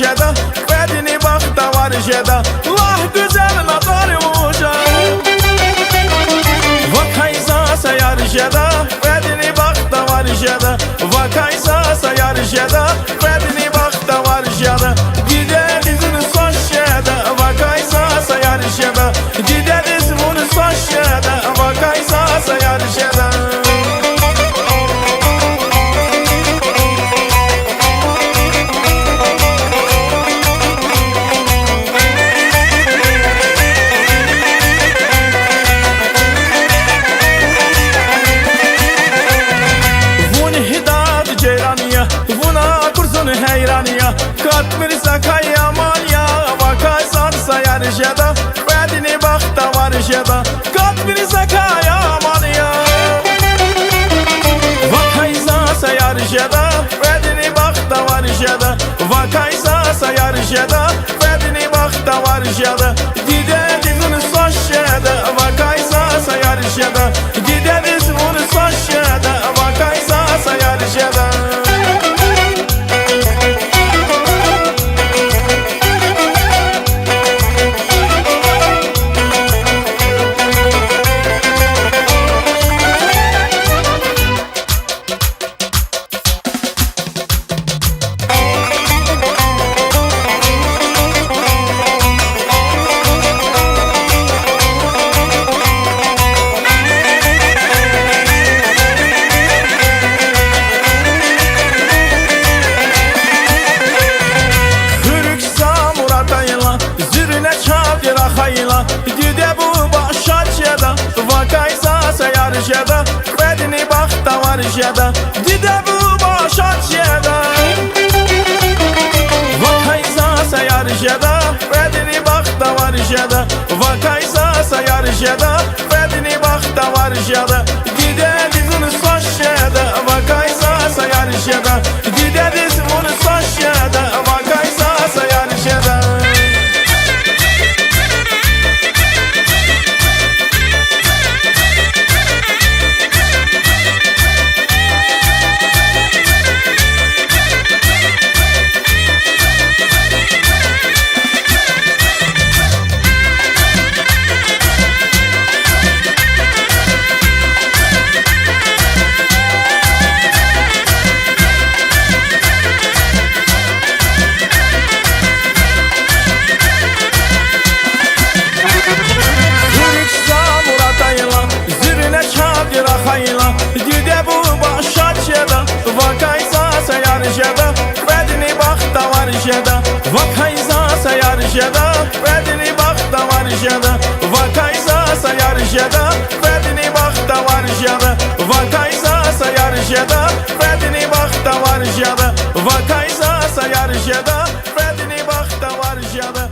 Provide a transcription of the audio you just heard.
jeda, bedini bakta var jeda. Lah güzel nadar uca. Vakaysa sayar jeda, bedini bakta var jeda. Vakaysa sayar jeda, bedini bakta var jeda. Gideriz bunu saç jeda, vakaysa sayar jeda. Gideriz bunu saç jeda, vakaysa sayar jeda. Buna kursun heyraniya, katmirsa kayamanya. Vakaysan sayar jeda, bedini bakta var jeda. Katmirsa kayamanya. Vakaysa sayar jeda, bedini bakta var jeda. Vakaysa sayar jeda, bedini bakta var jeda. Gideriz bunu saç jeda, vakaysa sayar jeda. Gideriz bunu saç jeda, vakaysa sayar jeda. Gide bu başa jeda, vakaysa sayar jeda. Bedini bakta var jeda. Gide bu başa jeda. Vakaysa sayar jeda, bedini bakta var jeda. Vakaysa sayar jeda, bedini bakta var jeda. Gideriz bunu saç jeda, vakaysa sayar jeda. Gideriz bunu saç jeda, vakaysa sayar jeda. Gide bu başa jeda, vakaysa sayar jeda. Bedini bakta var jeda. Vakaysa sayar jeda, bedini bakta var jeda. Vakaysa sayar jeda, bedini bakta var jeda. Vakaysa sayar jeda, bedini bakta var jeda. Vakaysa sayar jeda, bedini bakta var jeda.